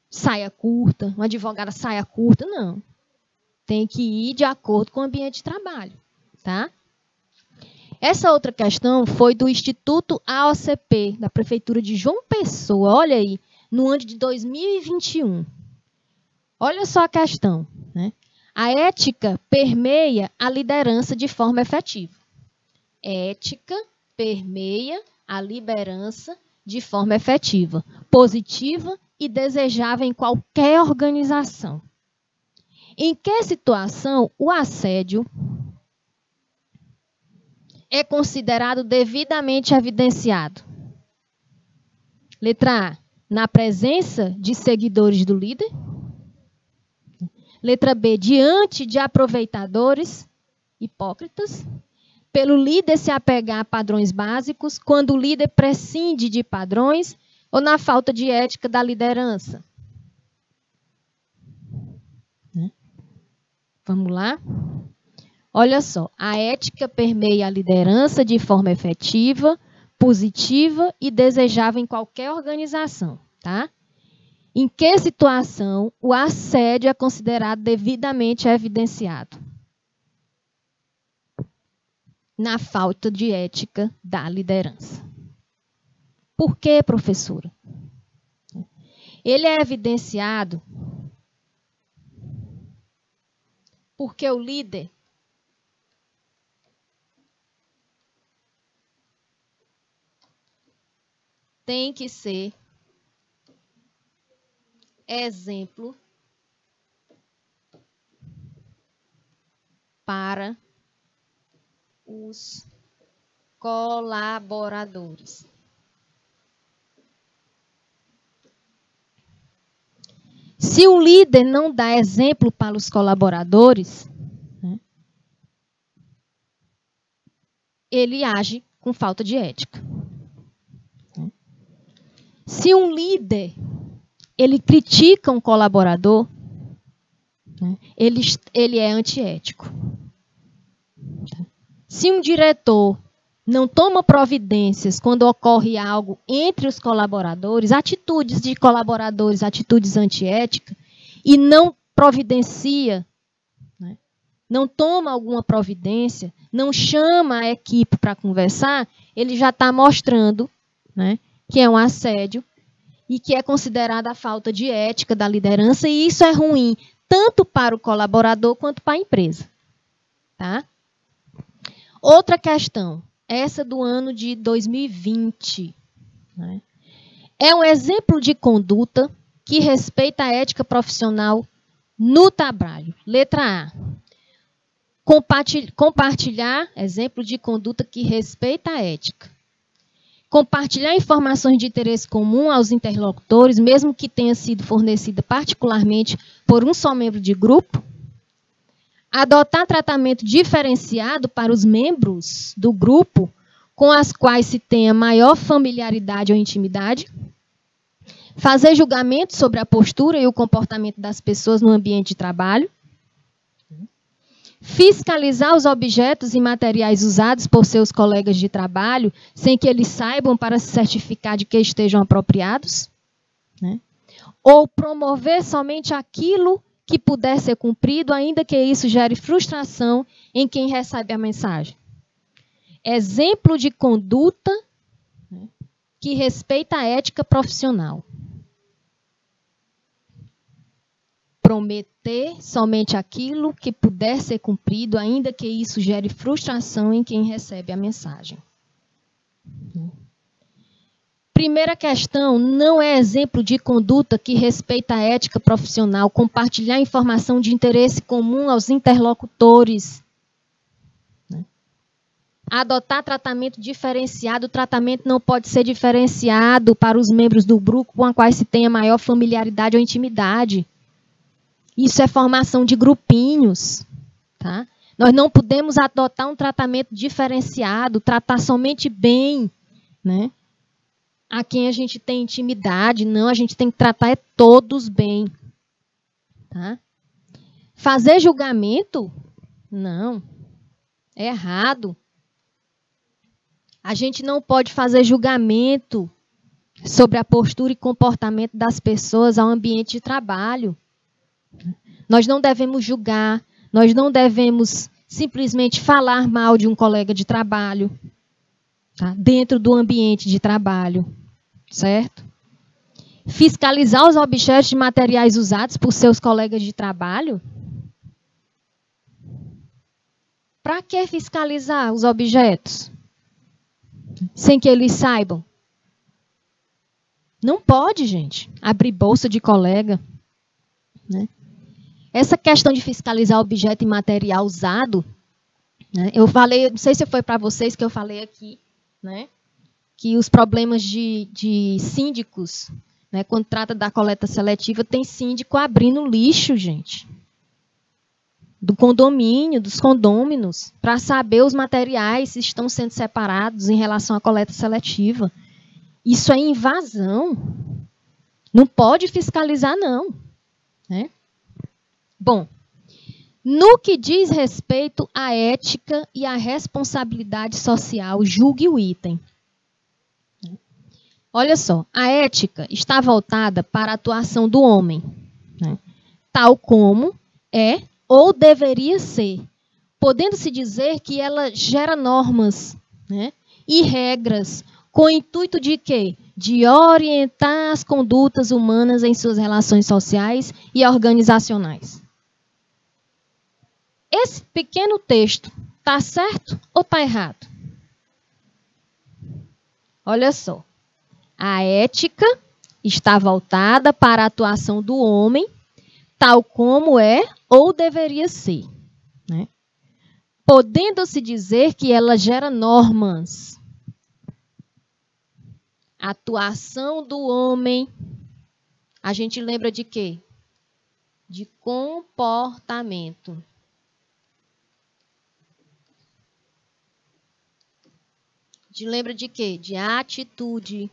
S1: Saia curta, uma advogada saia curta, não. Tem que ir de acordo com o ambiente de trabalho. Tá? Essa outra questão foi do Instituto AOCP, da Prefeitura de João Pessoa, olha aí, no ano de 2021. Olha só a questão. Né? A ética permeia a liderança de forma efetiva. Ética permeia a liderança de forma efetiva, positiva e desejável em qualquer organização. Em que situação o assédio é considerado devidamente evidenciado? Letra A, na presença de seguidores do líder. Letra B, diante de aproveitadores hipócritas. Pelo líder se apegar a padrões básicos, quando o líder prescinde de padrões ou na falta de ética da liderança. Vamos lá? Olha só, a ética permeia a liderança de forma efetiva, positiva e desejável em qualquer organização. Tá? Em que situação o assédio é considerado devidamente evidenciado? Na falta de ética da liderança. Por quê, professora? Ele é evidenciado porque o líder tem que ser exemplo para os colaboradores. Se o líder não dá exemplo para os colaboradores, né, ele age com falta de ética. Se um líder ele critica um colaborador, né, ele é antiético. Se um diretor não toma providências quando ocorre algo entre os colaboradores, atitudes de colaboradores, atitudes antiéticas, e não providencia, né, não toma alguma providência, não chama a equipe para conversar, ele já está mostrando, né, que é um assédio e que é considerada a falta de ética da liderança, e isso é ruim tanto para o colaborador quanto para a empresa. Tá? Outra questão, essa do ano de 2020. Né? É um exemplo de conduta que respeita a ética profissional no trabalho. Letra A. Compartilhar, exemplo de conduta que respeita a ética. Compartilhar informações de interesse comum aos interlocutores, mesmo que tenha sido fornecida particularmente por um só membro de grupo. Adotar tratamento diferenciado para os membros do grupo com as quais se tenha maior familiaridade ou intimidade. Fazer julgamento sobre a postura e o comportamento das pessoas no ambiente de trabalho. Fiscalizar os objetos e materiais usados por seus colegas de trabalho sem que eles saibam para se certificar de que estejam apropriados. Né? Ou promover somente aquilo que puder ser cumprido, ainda que isso gere frustração em quem recebe a mensagem. Exemplo de conduta, né, que respeita a ética profissional. Prometer somente aquilo que puder ser cumprido, ainda que isso gere frustração em quem recebe a mensagem. Primeira questão, não é exemplo de conduta que respeita a ética profissional, compartilhar informação de interesse comum aos interlocutores. Adotar tratamento diferenciado, o tratamento não pode ser diferenciado para os membros do grupo com os quais se tenha maior familiaridade ou intimidade. Isso é formação de grupinhos. Tá? Nós não podemos adotar um tratamento diferenciado, tratar somente bem, né, a quem a gente tem intimidade. Não, a gente tem que tratar todos bem. Tá? Fazer julgamento? Não. É errado. A gente não pode fazer julgamento sobre a postura e comportamento das pessoas ao ambiente de trabalho. Nós não devemos julgar, nós não devemos simplesmente falar mal de um colega de trabalho, tá? Dentro do ambiente de trabalho, certo? Fiscalizar os objetos e materiais usados por seus colegas de trabalho? Para que fiscalizar os objetos? Sem que eles saibam? Não pode, gente, abrir bolsa de colega, né? Essa questão de fiscalizar objeto e material usado, né, eu falei, não sei se foi para vocês que eu falei aqui, né, que os problemas de síndicos, né, quando trata da coleta seletiva, tem síndico abrindo lixo, gente, do condomínio, dos condôminos, para saber os materiais se estão sendo separados em relação à coleta seletiva. Isso é invasão. Não pode fiscalizar, não. Né? Bom, no que diz respeito à ética e à responsabilidade social, julgue o item. Olha só, a ética está voltada para a atuação do homem, né? Tal como é ou deveria ser, podendo-se dizer que ela gera normas, né, e regras com o intuito de quê? De orientar as condutas humanas em suas relações sociais e organizacionais. Esse pequeno texto está certo ou está errado? Olha só. A ética está voltada para a atuação do homem, tal como é ou deveria ser, né? Podendo-se dizer que ela gera normas. A atuação do homem, a gente lembra de quê? De comportamento. Lembra de quê? De atitude.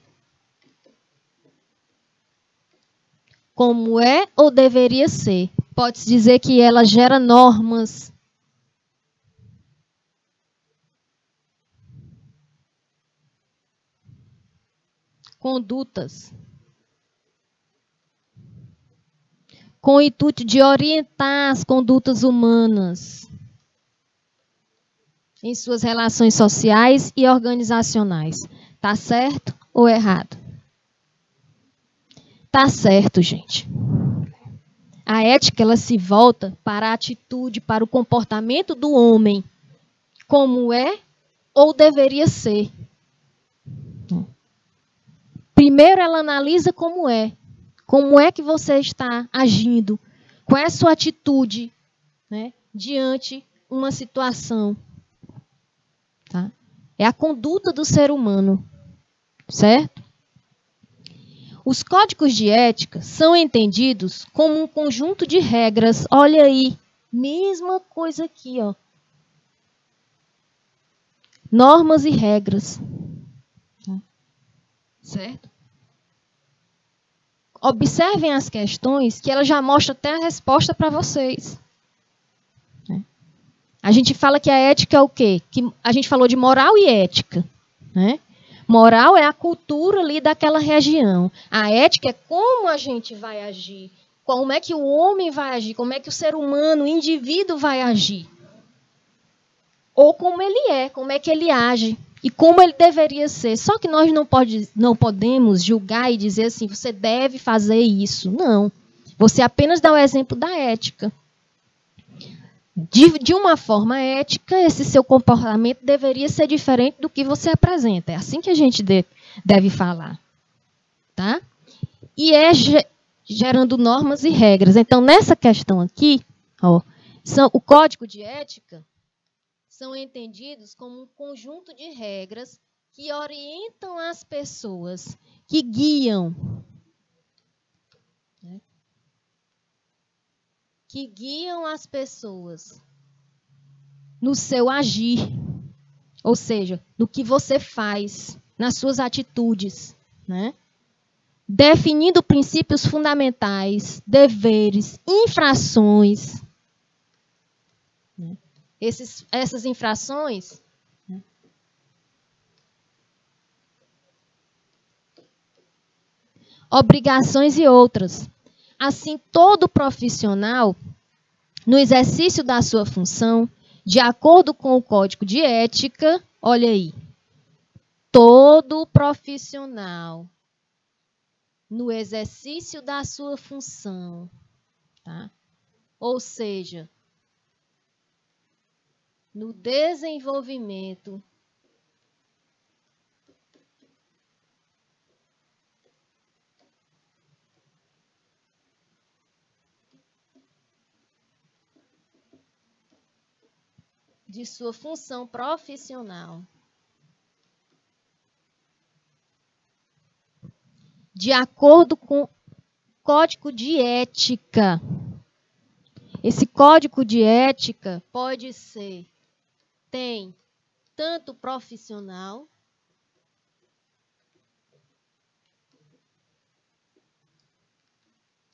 S1: Como é ou deveria ser. Pode-se dizer que ela gera normas. Condutas. Com o intuito de orientar as condutas humanas em suas relações sociais e organizacionais. Tá certo ou errado? Tá certo, gente. A ética, ela se volta para a atitude, para o comportamento do homem, como é ou deveria ser. Primeiro, ela analisa como é. Como é que você está agindo? Qual é a sua atitude, né, diante uma situação? Tá? É a conduta do ser humano, certo? Os códigos de ética são entendidos como um conjunto de regras. Olha aí, mesma coisa aqui, ó. Normas e regras. Certo? Observem as questões que ela já mostra até a resposta para vocês. A gente fala que a ética é o quê? Que a gente falou de moral e ética, né? Moral é a cultura ali daquela região. A ética é como a gente vai agir. Como é que o homem vai agir. Como é que o ser humano, o indivíduo vai agir. Ou como ele é, como é que ele age. E como ele deveria ser. Só que nós não podemos julgar e dizer assim, você deve fazer isso. Não. Você apenas dá o exemplo da ética. De uma forma ética, esse seu comportamento deveria ser diferente do que você apresenta. É assim que a gente deve falar. Tá? E é gerando normas e regras. Então, nessa questão aqui, ó, o código de ética são entendidos como um conjunto de regras que orientam as pessoas, que guiam. Né? Que guiam as pessoas no seu agir, ou seja, no que você faz, nas suas atitudes, né? Definindo princípios fundamentais, deveres, infrações. Né? Essas infrações, né? Obrigações e outras. Assim, todo profissional, no exercício da sua função, de acordo com o Código de Ética, olha aí, todo profissional, no exercício da sua função, tá? Ou seja, no desenvolvimento de sua função profissional, de acordo com o Código de Ética. Esse Código de Ética pode ser, tem tanto profissional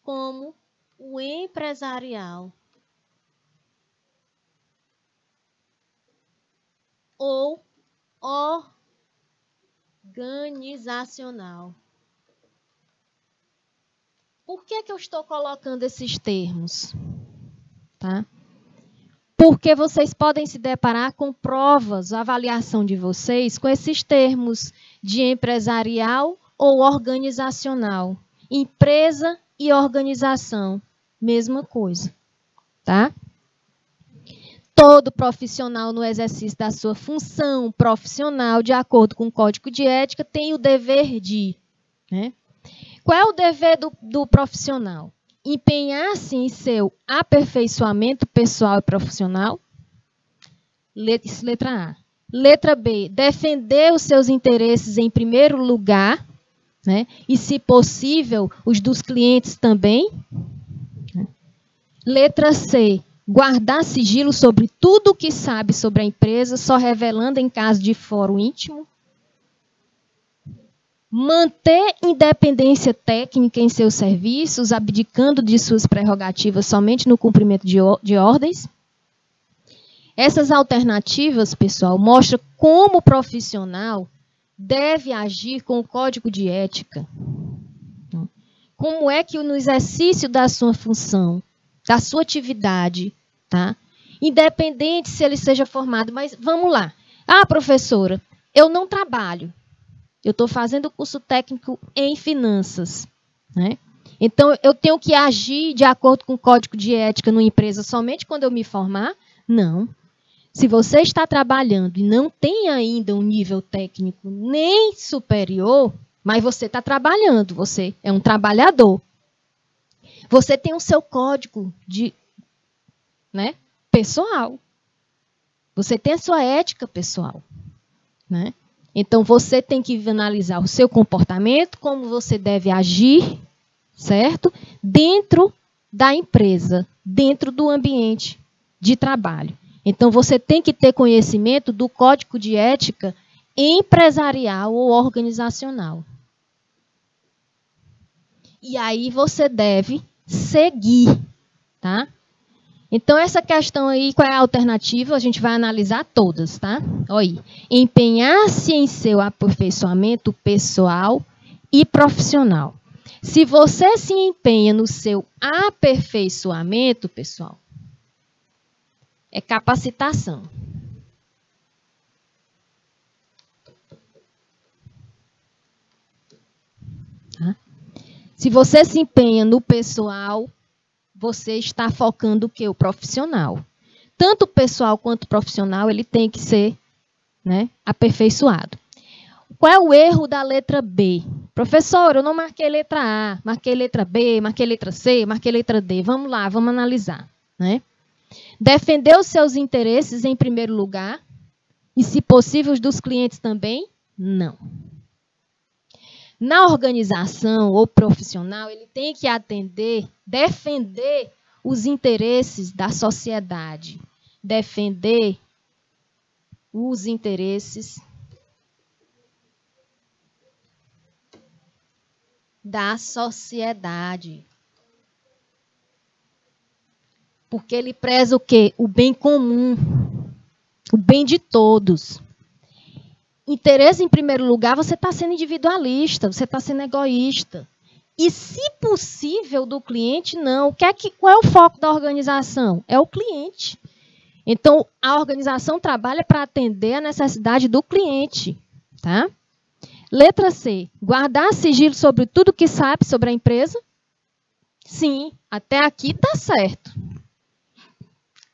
S1: como o empresarial ou organizacional. Por que eu estou colocando esses termos? Tá? Porque vocês podem se deparar com provas, a avaliação de vocês, com esses termos de empresarial ou organizacional. Empresa e organização, mesma coisa. Tá? Todo profissional no exercício da sua função profissional, de acordo com o Código de Ética, tem o dever de né? Qual é o dever do profissional? Empenhar-se em seu aperfeiçoamento pessoal e profissional. Letra A. Letra B. Defender os seus interesses em primeiro lugar, né? E, se possível, os dos clientes também. Letra C. Guardar sigilo sobre tudo o que sabe sobre a empresa, só revelando em caso de fórum íntimo. Manter independência técnica em seus serviços, abdicando de suas prerrogativas somente no cumprimento de ordens. Essas alternativas, pessoal, mostram como o profissional deve agir com o código de ética. Como é que no exercício da sua função, da sua atividade, tá? Independente se ele seja formado, mas vamos lá. Ah, professora, eu não trabalho. Eu estou fazendo curso técnico em finanças, né? Então, eu tenho que agir de acordo com o código de ética numa empresa somente quando eu me formar? Não. Se você está trabalhando e não tem ainda um nível técnico nem superior, mas você está trabalhando, você é um trabalhador. Você tem o seu código né, pessoal. Você tem a sua ética pessoal, né? Então, você tem que analisar o seu comportamento, como você deve agir, certo? Dentro da empresa, dentro do ambiente de trabalho. Então, você tem que ter conhecimento do código de ética empresarial ou organizacional. E aí, você deve seguir, tá? Então, essa questão aí, qual é a alternativa? A gente vai analisar todas, tá? Olha aí. Empenhar-se em seu aperfeiçoamento pessoal e profissional. Se você se empenha no seu aperfeiçoamento, pessoal, é capacitação. Tá? Se você se empenha no pessoal, você está focando o quê? O profissional. Tanto o pessoal quanto o profissional, ele tem que ser, né, aperfeiçoado. Qual é o erro da letra B? Professor, eu não marquei letra A, marquei letra B, marquei letra C, marquei letra D. Vamos lá, vamos analisar, né? Defender os seus interesses em primeiro lugar e, se possível, os dos clientes também? Não. Na organização ou profissional, ele tem que defender os interesses da sociedade. Defender os interesses da sociedade. Porque ele preza o quê? O bem comum, o bem de todos. Interesse em primeiro lugar, você está sendo individualista, você está sendo egoísta. E, se possível, do cliente, não. Qual é o foco da organização? É o cliente. Então, a organização trabalha para atender a necessidade do cliente. Tá? Letra C. Guardar sigilo sobre tudo que sabe sobre a empresa? Sim, até aqui está certo.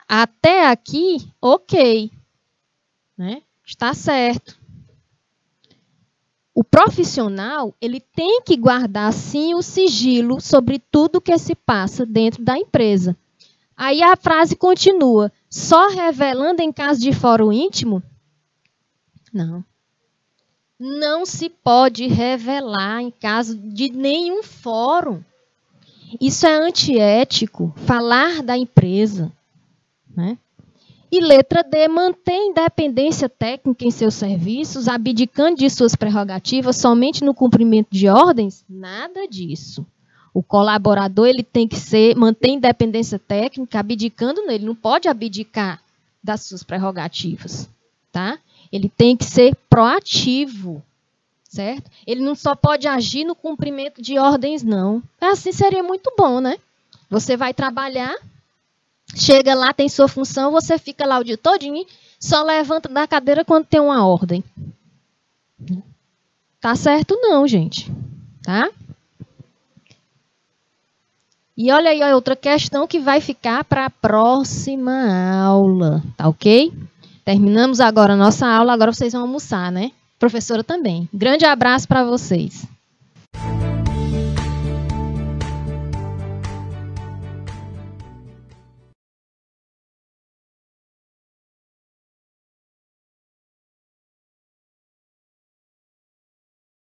S1: Até aqui, ok. Né? Está certo. O profissional, ele tem que guardar, sim, o sigilo sobre tudo que se passa dentro da empresa. Aí a frase continua. Só revelando em caso de fórum íntimo? Não. Não se pode revelar em caso de nenhum fórum. Isso é antiético, falar da empresa, né? E letra D, mantém independência técnica em seus serviços, abdicando de suas prerrogativas somente no cumprimento de ordens? Nada disso. O colaborador ele tem que manter independência técnica, abdicando nele, não pode abdicar das suas prerrogativas, tá? Ele tem que ser proativo, certo? Ele não só pode agir no cumprimento de ordens, não. Assim seria muito bom, né? Você vai trabalhar, chega lá, tem sua função, você fica lá o dia todinho, só levanta da cadeira quando tem uma ordem. Tá certo não, gente. Tá? E olha aí outra questão que vai ficar para a próxima aula. Tá ok? Terminamos agora a nossa aula, agora vocês vão almoçar, né? Professora também. Grande abraço para vocês.